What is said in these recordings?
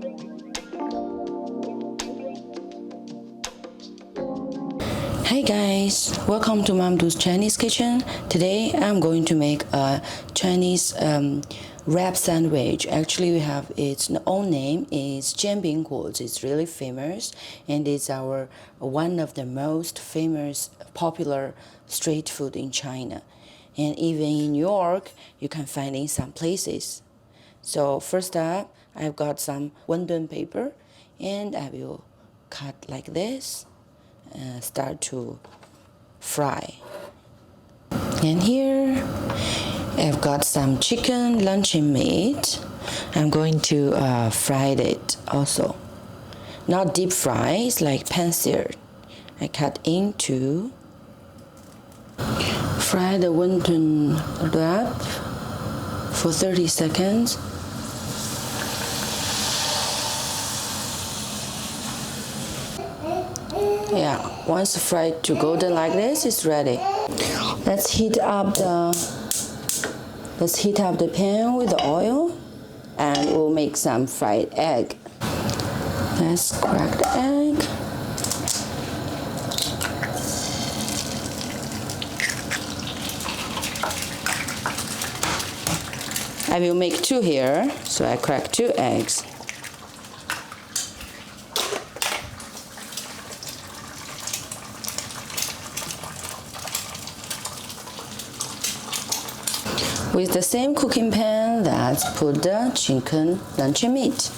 Hey guys, welcome to Mom Do's Chinese Kitchen. Today I'm going to make a Chinese wrap sandwich. Actually, we have its own name. It's Jianbingguozi. It's really famous, and it's our one of the most famous popular street food in China. And even in New York, you can find it in some places. So first up, I've got some Wonton paper, and I will cut like this. Start to fry. And here I've got some chicken luncheon meat. I'm going to fry it also. Not deep fry, it's like pan-seared. I cut into. Fry the wonton wrap for 30 seconds. Yeah, once fried to golden like this, it's ready. Let's heat up the pan with the oil, and we'll make some fried egg. Let's crack the egg. I will make 2 here, so I crack 2 eggs. With the same cooking pan, let's put the chicken luncheon meat.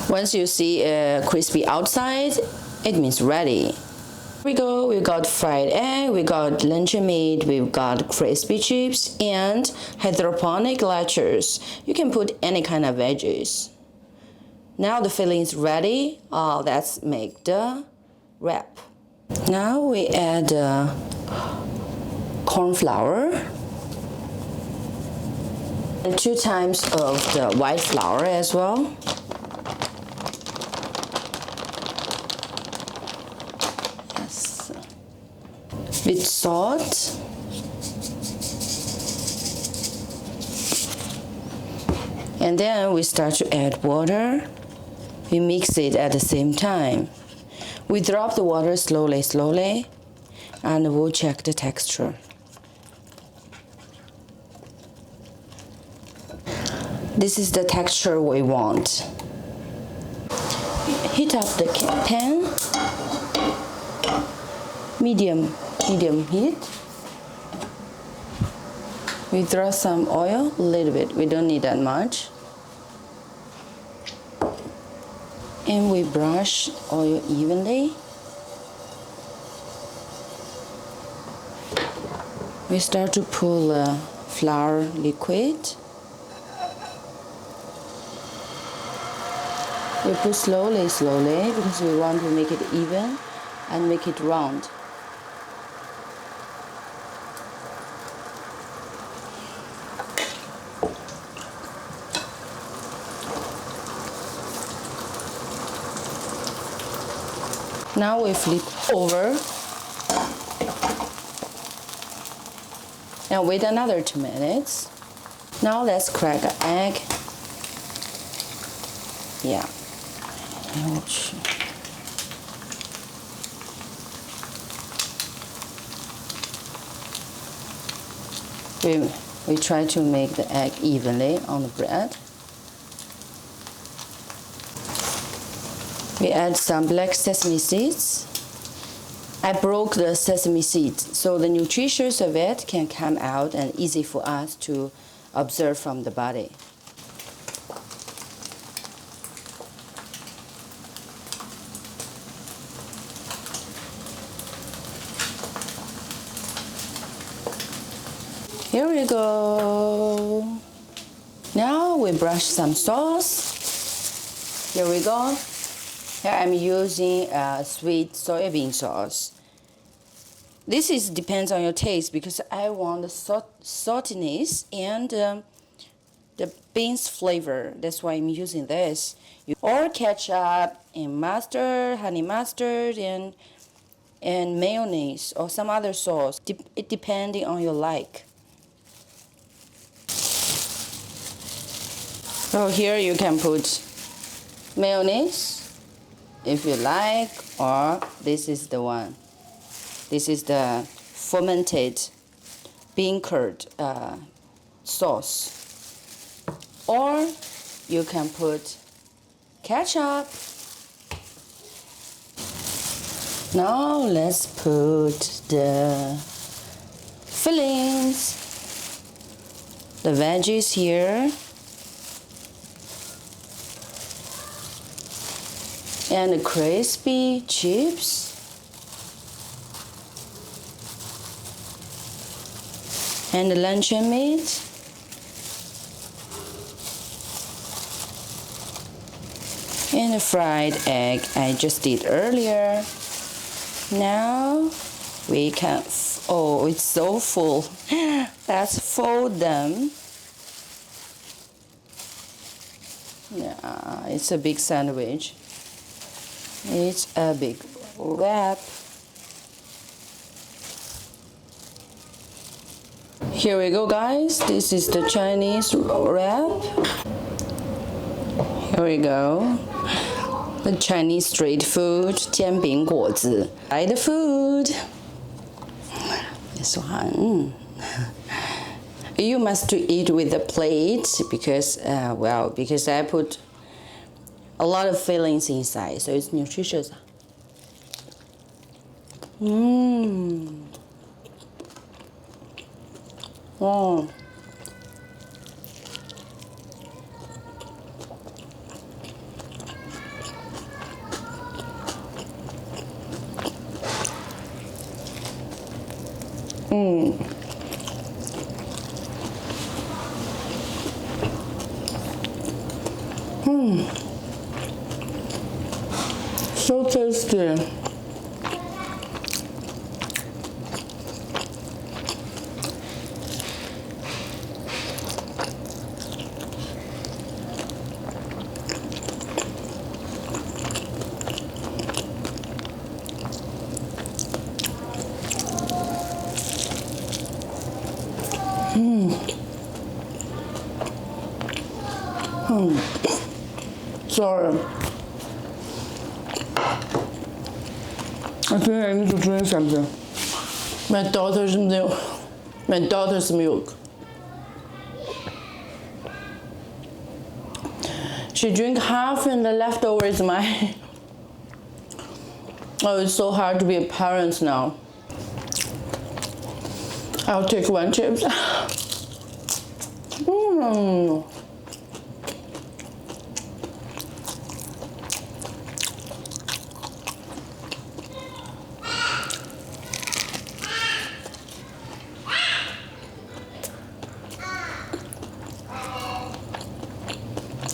Once you see crispy outside, it means ready. Here we go, we got fried egg, we got luncheon meat, we've got crispy chips, and hydroponic lettuce. You can put any kind of veggies. Now the filling is ready. Let's make the wrap. Now we add cornflour and 2 times of the white flour as well. Yes. With salt. And then we start to add water. We mix it at the same time. We drop the water slowly, and we'll check the texture. This is the texture we want. Heat up the pan, medium heat. We throw some oil, a little bit. We don't need that much. And we brush oil evenly. We start to pull the flour liquid. We put slowly because we want to make it even and make it round. Now we flip over and wait another 2 minutes. Now let's crack an egg. Yeah. Ouch. We try to make the egg evenly on the bread. We add some black sesame seeds. I broke the sesame seeds so the nutritious of it can come out and easy for us to observe from the body. Here we go. Now we brush some sauce. Here we go. Here I'm using sweet soybean sauce. This depends on your taste because I want the saltiness and the beans flavor. That's why I'm using this. Or ketchup and mustard, honey mustard, and and mayonnaise or some other sauce, depending on your like. So here you can put mayonnaise if you like, or this is the one. This is the fermented bean curd sauce. Or you can put ketchup. Now let's put the fillings, the veggies here, and the crispy chips. And the luncheon meat. And the fried egg I just did earlier. Now we can, oh, it's so full. Let's fold them. Yeah, it's a big sandwich. It's a big wrap. Here we go, guys. This is the Chinese wrap. Here we go. The Chinese street food, 煎饼果子. Buy the food. This one. You must eat with a plate because, because I put a lot of fillings inside, so it's nutritious. Oh. So tasty. Sorry. I think I need to drink something. My daughter's milk. She drank half and the leftover is mine. Oh, it's so hard to be a parent now. I'll take one chips.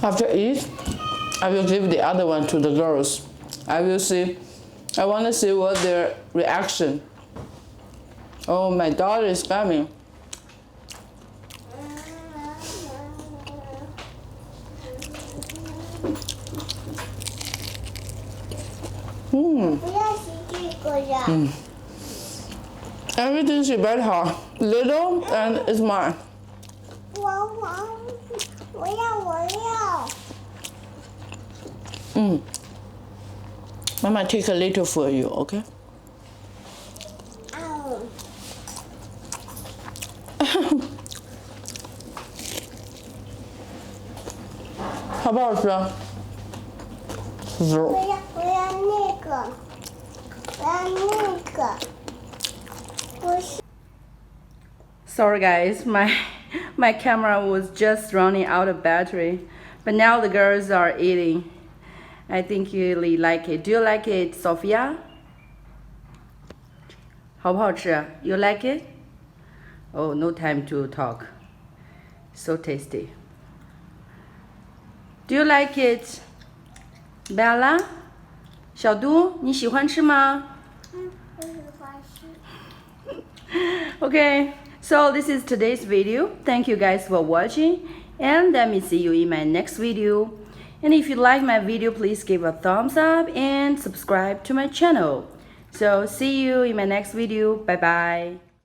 After eat, I will give the other one to the girls. I want to see what their reaction. Oh, my daughter is coming. Everything she better have. Little and it's mine. Mama take a little for you, okay?好不好吃？我要那个。Sorry guys, my camera was just running out of battery, but now the girls are eating. I think you really like it. Do you like it, Sophia? 好不好吃? You like it? Oh, no time to talk. So tasty. Do you like it, Bella? 小都，你喜欢吃吗？我喜欢吃。Okay, so this is today's video. Thank you guys for watching, and let me see you in my next video. And if you like my video, please give a thumbs up and subscribe to my channel. So see you in my next video. Bye bye.